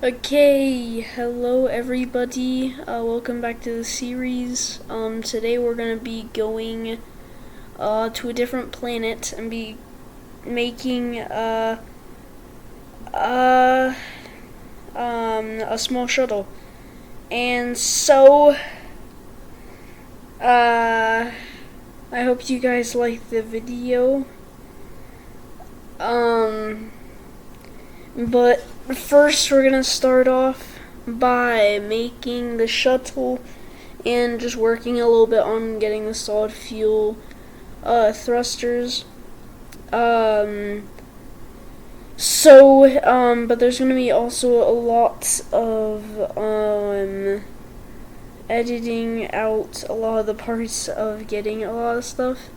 Okay, hello everybody. Welcome back to the series. Today we're gonna be going to a different planet and be making uh, a small shuttle. And so I hope you guys like the video. But first we're gonna start off by making the shuttle and just working a little bit on getting the solid fuel thrusters. But there's gonna be also a lot of editing out a lot of the parts of getting a lot of stuff.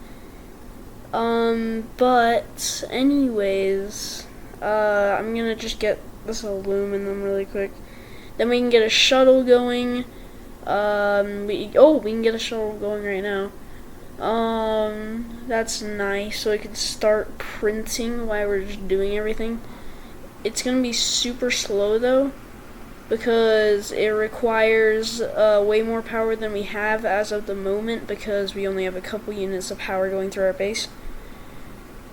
But anyways, I'm gonna just get this aluminum really quick. Then we can get a shuttle going. We can get a shuttle going right now. That's nice. So I can start printing while we're just doing everything. It's gonna be super slow though, because it requires way more power than we have as of the moment, because we only have a couple units of power going through our base.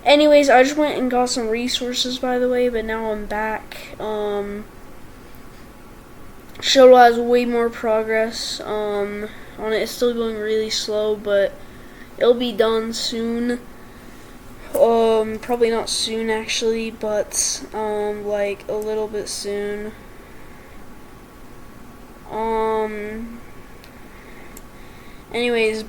Anyways, I just went and got some resources, by the way, but now I'm back. Shuttle has way more progress on it. It's still going really slow, but it'll be done soon. Probably not soon actually, but like a little bit soon. Anyways,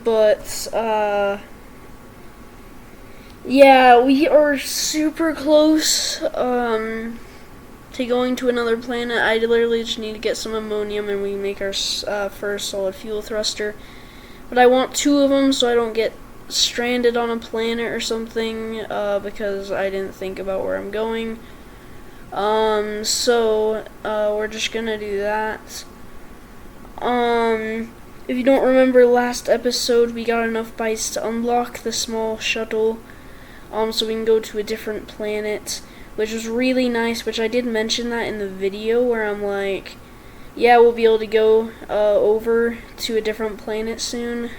yeah, we are super close to going to another planet. I literally just need to get some ammonium and we make our first solid fuel thruster. But I want 2 of them so I don't get stranded on a planet or something, because I didn't think about where I'm going. We're just gonna do that. If you don't remember last episode, we got enough bytes to unlock the small shuttle, so we can go to a different planet, which was really nice, which I did mention that in the video where I'm like, yeah, we'll be able to go over to a different planet soon.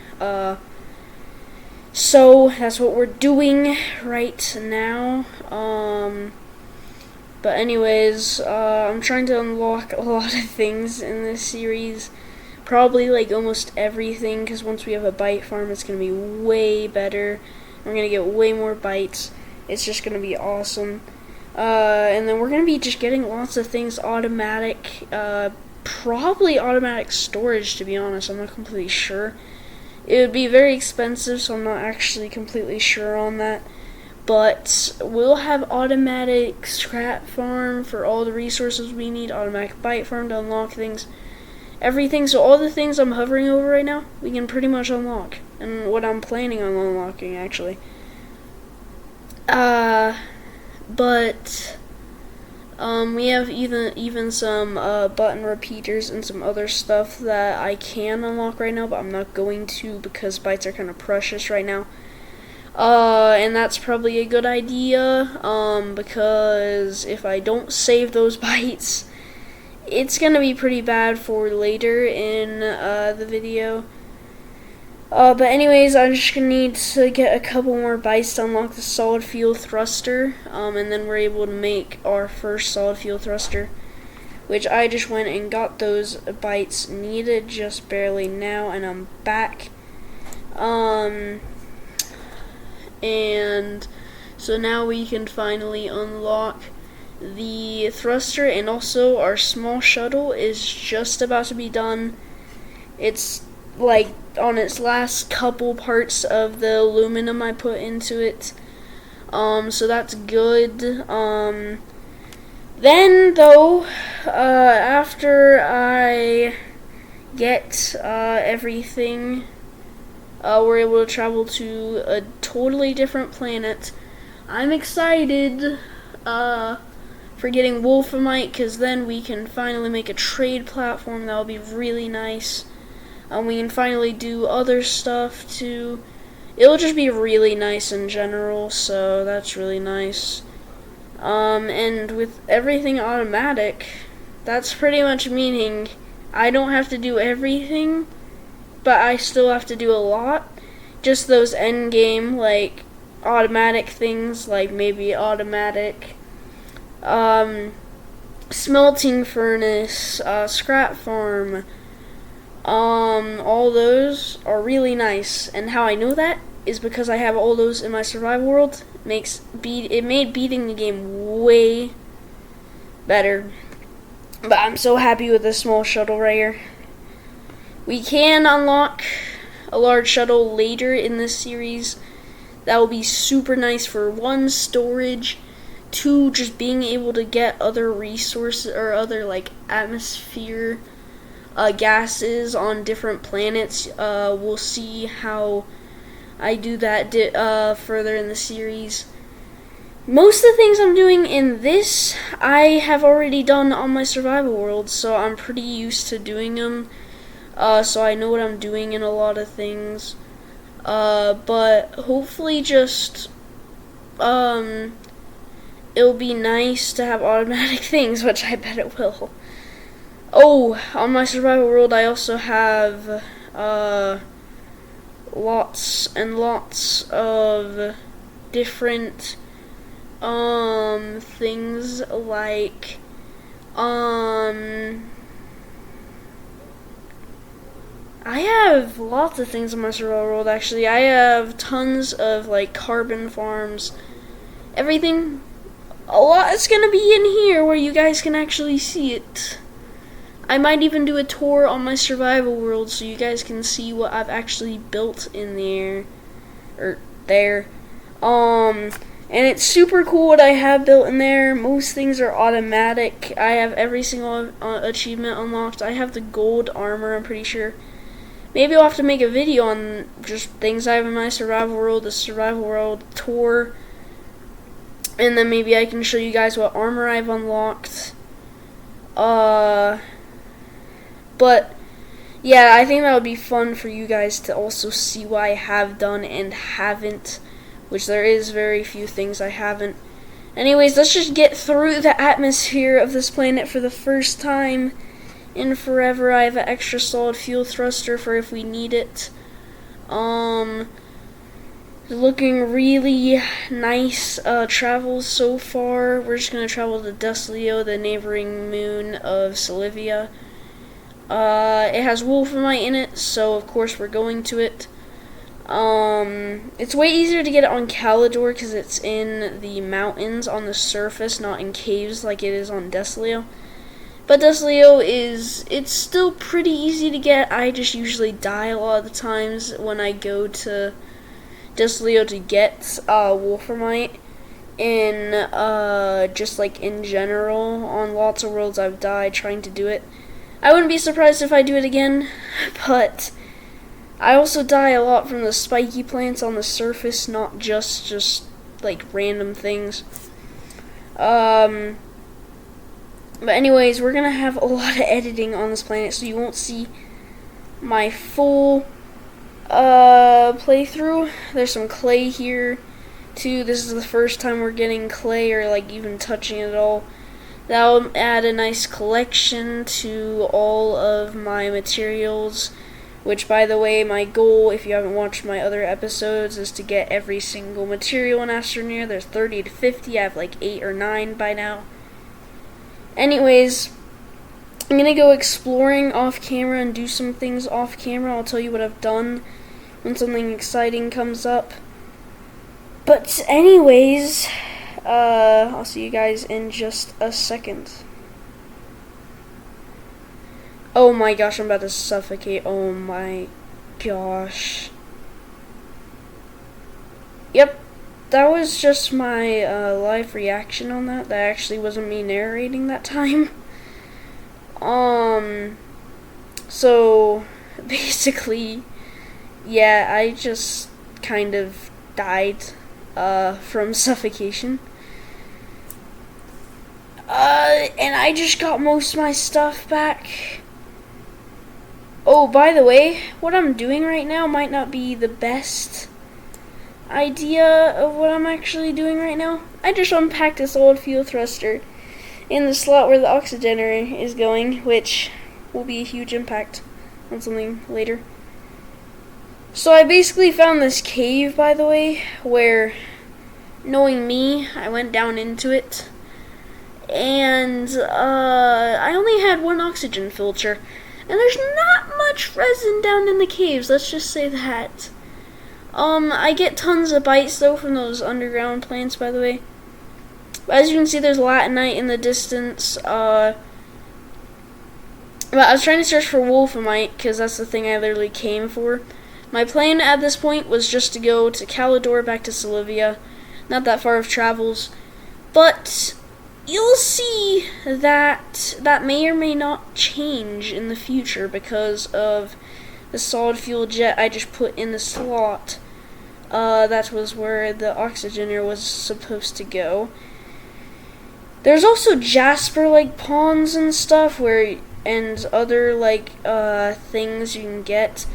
So that's what we're doing right now. But anyways, I'm trying to unlock a lot of things in this series. Probably like almost everything, because once we have a byte farm, it's going to be way better. We're going to get way more bytes. It's just going to be awesome. And then we're going to be just getting lots of things automatic. Probably automatic storage, to be honest. I'm not completely sure. It would be very expensive, so I'm not actually completely sure on that. But we'll have automatic scrap farm for all the resources we need, automatic byte farm to unlock things, everything. So all the things I'm hovering over right now, we can pretty much unlock, and what I'm planning on unlocking actually. We have even some button repeaters and some other stuff that I can unlock right now, but I'm not going to because bytes are kind of precious right now. And that's probably a good idea, because if I don't save those bytes, it's gonna be pretty bad for later in the video. But anyways, I'm just gonna need to get a couple more bytes to unlock the solid fuel thruster, and then we're able to make our first solid fuel thruster, which I just went and got those bytes needed just barely now, and I'm back. And so now we can finally unlock the thruster, and also our small shuttle is just about to be done. It's like on its last couple parts of the aluminum I put into it, so that's good. Then though, after I get everything, we're able to travel to a totally different planet. I'm excited for getting wolframite, because then we can finally make a trade platform. That'll be really nice. We can finally do other stuff too. It'll just be really nice in general, so that's really nice. And with everything automatic, That's pretty much meaning I don't have to do everything, but I still have to do a lot. Just those end game, like, automatic things, like maybe automatic smelting furnace, scrap farm, all those are really nice. And how I know that is because I have all those in my survival world. It made beating the game way better. But I'm so happy with this small shuttle right here. We can unlock a large shuttle later in this series. That will be super nice for 1, storage, 2, just being able to get other resources or other like atmosphere gases on different planets. We'll see how I do that further in the series. Most of the things I'm doing in this, I have already done on my survival world, so I'm pretty used to doing them. So I know what I'm doing in a lot of things. But hopefully just, it'll be nice to have automatic things, which I bet it will. Oh, on my survival world I also have, lots and lots of different things like I have lots of things on my survival world actually. I have tons of like carbon farms, everything. A lot is gonna be in here where you guys can actually see it. I might even do a tour on my survival world so you guys can see what I've actually built in there. And it's super cool what I have built in there. Most things are automatic. I have every single achievement unlocked. I have the gold armor, I'm pretty sure. Maybe I'll have to make a video on just things I have in my survival world, the survival world tour. And then maybe I can show you guys what armor I've unlocked. But yeah, I think that would be fun for you guys to also see what I have done and haven't, which there is very few things I haven't. Anyways, let's just get through the atmosphere of this planet for the first time in forever. I have an extra solid fuel thruster for if we need it. Looking really nice travels so far. We're just going to travel to Desleo, the neighboring moon of Solivia. It has wolframite in it, so of course we're going to it. It's way easier to get it on Calidor because it's in the mountains on the surface, not in caves like it is on Desleo. But Desleo it's still pretty easy to get. I just usually die a lot of the times when I go to Desleo to get wolframite. Just like in general, on lots of worlds I've died trying to do it. I wouldn't be surprised if I do it again, but I also die a lot from the spiky plants on the surface, not just like random things. But anyways, we're gonna have a lot of editing on this planet, so you won't see my full playthrough. There's some clay here too. This is the first time we're getting clay or like even touching it at all. That'll add a nice collection to all of my materials, which, by the way, my goal, if you haven't watched my other episodes, is to get every single material in astroneer. There's 30 to 50. I have like 8 or 9 by now. Anyways, I'm going to go exploring off camera and do some things off camera. I'll tell you what I've done when something exciting comes up. But anyways, I'll see you guys in just a second. Oh my gosh, I'm about to suffocate. Oh my gosh. Yep, that was just my live reaction on that. That actually wasn't me narrating that time. So basically, yeah, I just kind of died from suffocation. And I just got most of my stuff back. Oh, by the way, what I'm doing right now might not be the best idea of what I'm actually doing right now. I just unpacked this old fuel thruster, in the slot where the oxygenator is going, which will be a huge impact on something later. So I basically found this cave, by the way, where, knowing me, I went down into it, and I only had one oxygen filter, and there's not much resin down in the caves, let's just say that. I get tons of bites, though, from those underground plants, by the way. But as you can see, there's latinite in the distance. But I was trying to search for wolframite, because that's the thing I literally came for. My plan at this point was just to go to Calidor, back to Solivia. Not that far of travels. But you'll see that that may or may not change in the future because of the solid fuel jet I just put in the slot. That was where the oxygenator was supposed to go. There's also jasper-like ponds and stuff and other things you can get.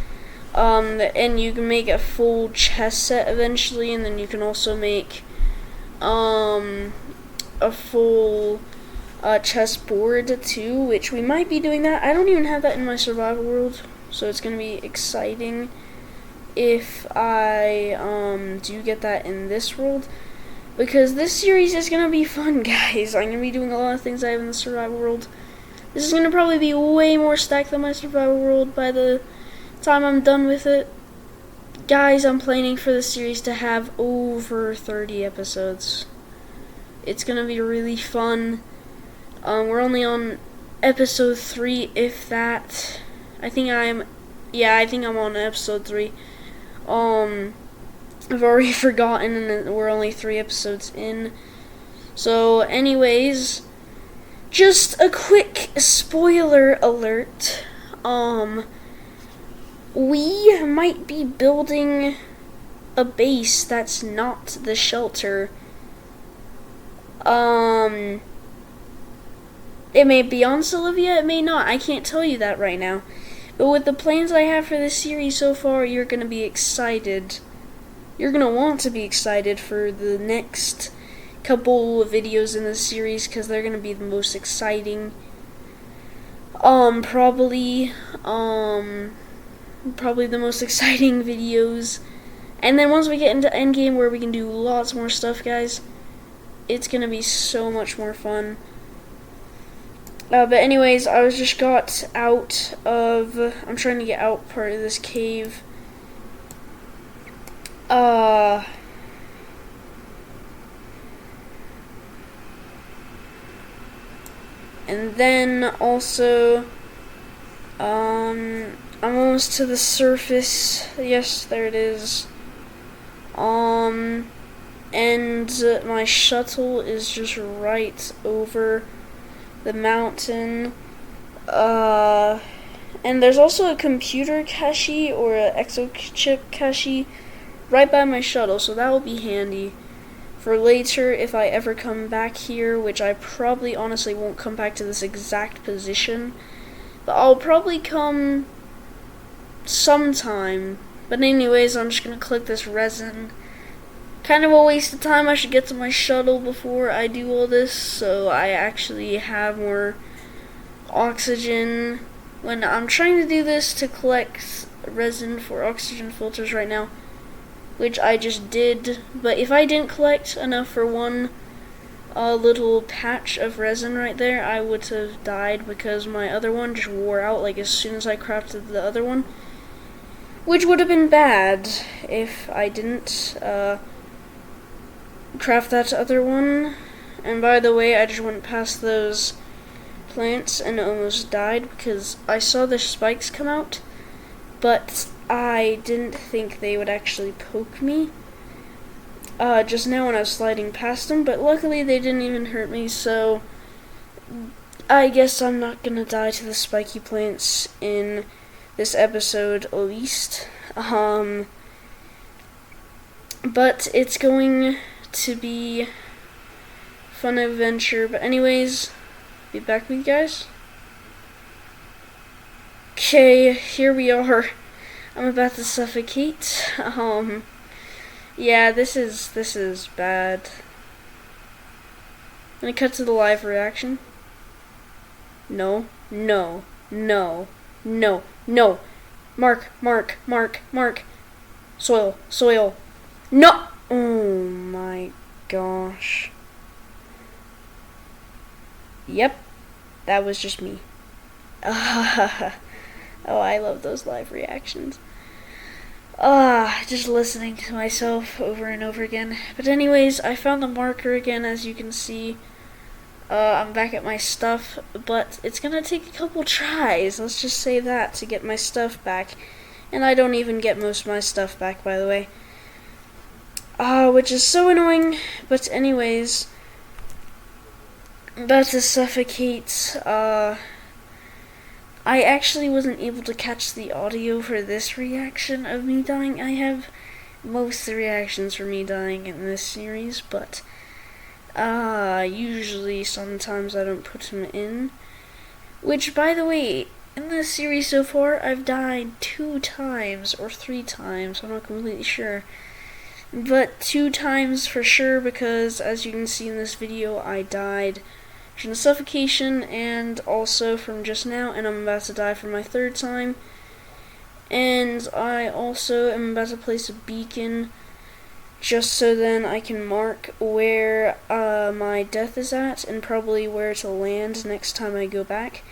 And you can make a full chest set eventually, and then you can also make a full chessboard too, which we might be doing that. I don't even have that in my survival world, so it's gonna be exciting if I do get that in this world, because this series is gonna be fun, guys. I'm gonna be doing a lot of things I have in the survival world. This is gonna probably be way more stacked than my survival world by the time I'm done with it. Guys, I'm planning for the series to have over 30 episodes. It's gonna be really fun. We're only on episode 3, if that. I think I'm on episode 3. I've already forgotten, and we're only 3 episodes in. So, anyways, just a quick spoiler alert. We might be building a base that's not the shelter. It may be on Solivia, it may not. I can't tell you that right now. But with the plans I have for this series so far, you're going to be excited. You're going to want to be excited for the next couple of videos in this series, because they're going to be the most exciting. Probably the most exciting videos. And then once we get into endgame, where we can do lots more stuff, guys, it's gonna be so much more fun. But anyways, I was just got out of, I'm trying to get out part of this cave. And then also, I'm almost to the surface. Yes, there it is. And my shuttle is just right over the mountain. And there's also a computer cache or an exochip cache right by my shuttle, so that will be handy for later if I ever come back here, which I probably honestly won't come back to this exact position, but I'll probably come sometime. But anyways, I'm just gonna collect this resin. Kind of a waste of time. I should get to my shuttle before I do all this, so I actually have more oxygen. When I'm trying to do this to collect resin for oxygen filters right now, which I just did, but if I didn't collect enough for one little patch of resin right there, I would have died, because my other one just wore out like as soon as I crafted the other one, which would have been bad if I didn't craft that other one. And by the way, I just went past those plants and almost died because I saw the spikes come out, but I didn't think they would actually poke me just now when I was sliding past them, but luckily they didn't even hurt me, so I guess I'm not gonna die to the spiky plants in this episode at least. But it's going to be fun adventure. But anyways, be back with you guys. Okay, here we are. I'm about to suffocate. Yeah, this is bad. And it cuts to the live reaction. No, no, no, no, no. Mark, mark, mark, mark. Soil, soil. No! Oh my gosh. Yep, that was just me. Oh, I love those live reactions. Just listening to myself over and over again. But anyways, I found the marker again, as you can see. I'm back at my stuff, but it's gonna take a couple tries, let's just say that, to get my stuff back. And I don't even get most of my stuff back, by the way. Which is so annoying, but anyways, I'm about to suffocate. I actually wasn't able to catch the audio for this reaction of me dying. I have most of the reactions for me dying in this series, but usually sometimes I don't put them in. Which, by the way, in this series so far, I've died 2 times or 3 times. I'm not completely sure. But 2 times for sure, because as you can see in this video, I died from the suffocation and also from just now, and I'm about to die for my 3rd time. And I also am about to place a beacon just so then I can mark where my death is at and probably where to land next time I go back.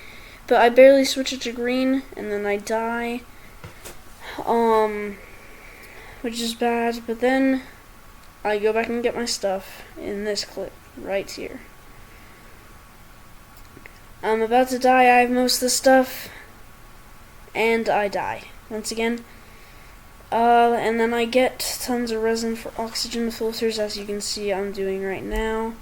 But I barely switch it to green and then I die, which is bad. But then I go back and get my stuff in this clip right here. I'm about to die, I have most of the stuff, and I die once again. And then I get tons of resin for oxygen filters, as you can see I'm doing right now.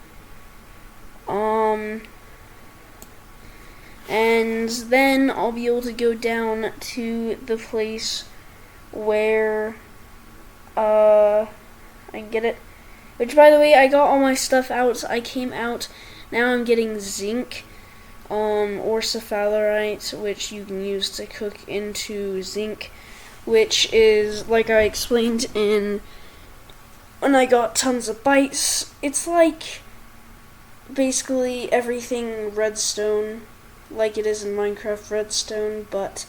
And then I'll be able to go down to the place where I can get it. Which, by the way, I got all my stuff out. I came out. Now I'm getting zinc. Or cephalerite, which you can use to cook into zinc, which is, like I explained in when I got tons of bites, it's like basically everything redstone, like it is in Minecraft redstone, but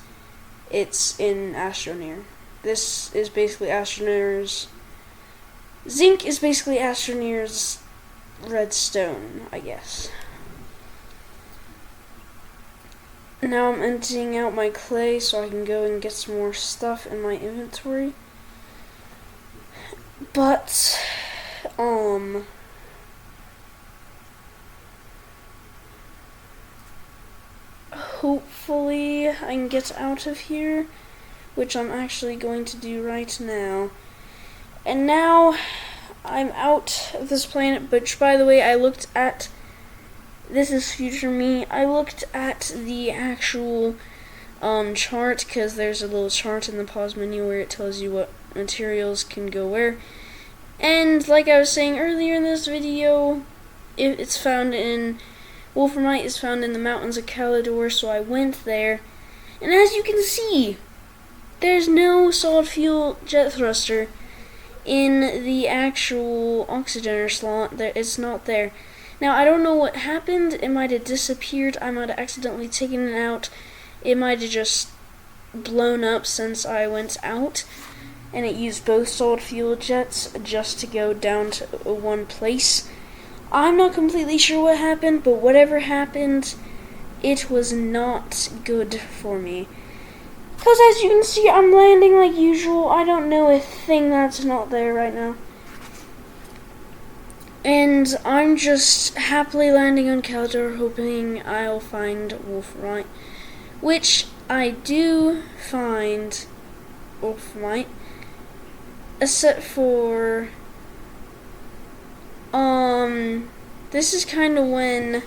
it's in astroneer. This is basically astroneer's zinc is basically astroneer's redstone, I guess. Now I'm emptying out my clay so I can go and get some more stuff in my inventory. But, hopefully I can get out of here, which I'm actually going to do right now. And now I'm out of this planet, which, by the way, I looked at. This is future me. I looked at the actual chart, because there's a little chart in the pause menu where it tells you what materials can go where. And like I was saying earlier in this video, it's found in wolframite is found in the mountains of Calidor, so I went there. And as you can see, there's no solid fuel jet thruster in the actual oxygenator slot. It's not there. Now, I don't know what happened. It might have disappeared. I might have accidentally taken it out. It might have just blown up since I went out. And it used both solid fuel jets just to go down to one place. I'm not completely sure what happened, but whatever happened, it was not good for me. Because as you can see, I'm landing like usual. I don't know a thing that's not there right now. And I'm just happily landing on Calidor, hoping I'll find wolframite. Which I do find wolframite, except for, this is kind of when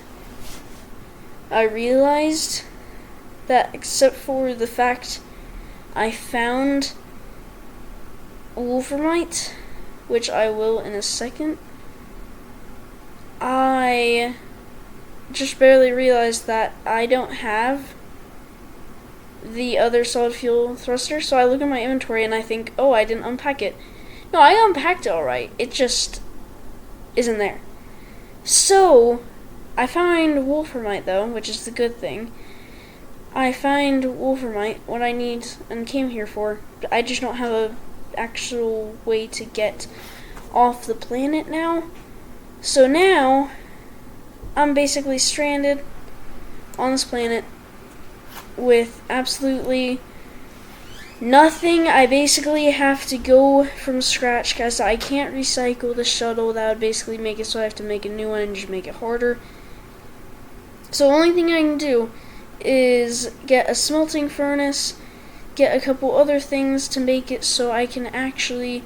I realized that, except for the fact I found wolframite, which I will in a second, I just barely realized that I don't have the other solid fuel thruster. So I look at my inventory and I think, oh, I didn't unpack it. No, I unpacked it alright. It just isn't there. So I find wolframite though, which is the good thing. I find wolframite, what I need and came here for. I just don't have a actual way to get off the planet now. So now I'm basically stranded on this planet with absolutely nothing. I basically have to go from scratch because I can't recycle the shuttle. That would basically make it so I have to make a new one and just make it harder. So the only thing I can do is get a smelting furnace, get a couple other things to make it so I can actually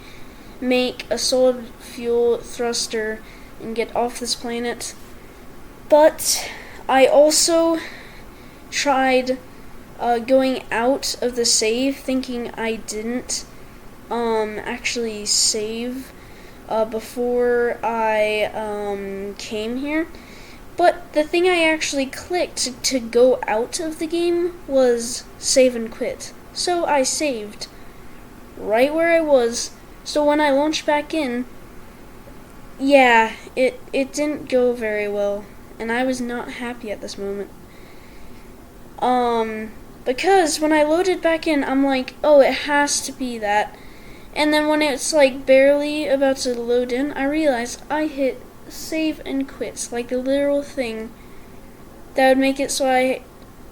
make a solid fuel thruster and get off this planet. But I also tried going out of the save, thinking I didn't actually save before I came here. But the thing I actually clicked to go out of the game was save and quit. So I saved right where I was. So when I launched back in, yeah, it didn't go very well. And I was not happy at this moment. Because when I loaded back in, I'm like, oh, it has to be that. And then when it's like barely about to load in, I realized I hit save and quit, like the literal thing that would make it so I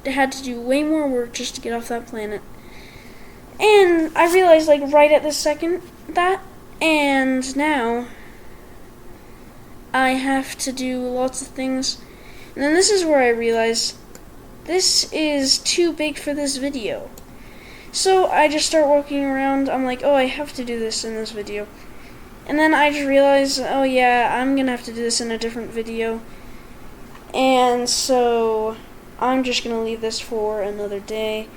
had to do way more work just to get off that planet. And I realized like right at this second that, and now I have to do lots of things. And then this is where I realized this is too big for this video. So I just start walking around. I'm like, oh, I have to do this in this video. And then I just realized, oh yeah, I'm gonna have to do this in a different video. And so I'm just gonna leave this for another day.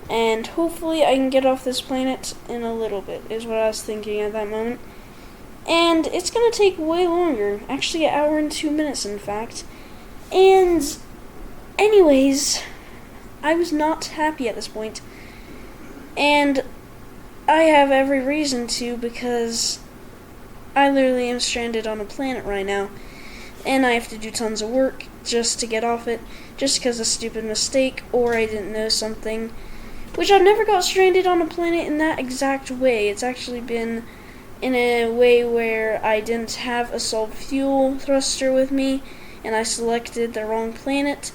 And hopefully I can get off this planet in a little bit, is what I was thinking at that moment. And it's gonna take way longer, actually an hour and 2 minutes in fact. And anyways, I was not happy at this point. And I have every reason to, because I literally am stranded on a planet right now, and I have to do tons of work just to get off it, just because of a stupid mistake, or I didn't know something, which I've never got stranded on a planet in that exact way. It's actually been in a way where I didn't have a solid fuel thruster with me, and I selected the wrong planet,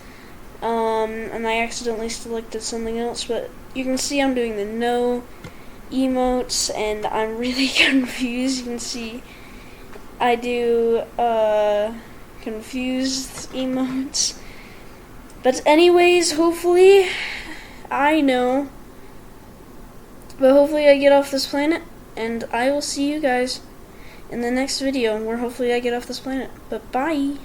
and I accidentally selected something else, but you can see I'm doing the no emotes, and I'm really confused. You can see I do confused emotes. But anyways, hopefully I know. But hopefully I get off this planet, and I will see you guys in the next video where hopefully I get off this planet. But bye!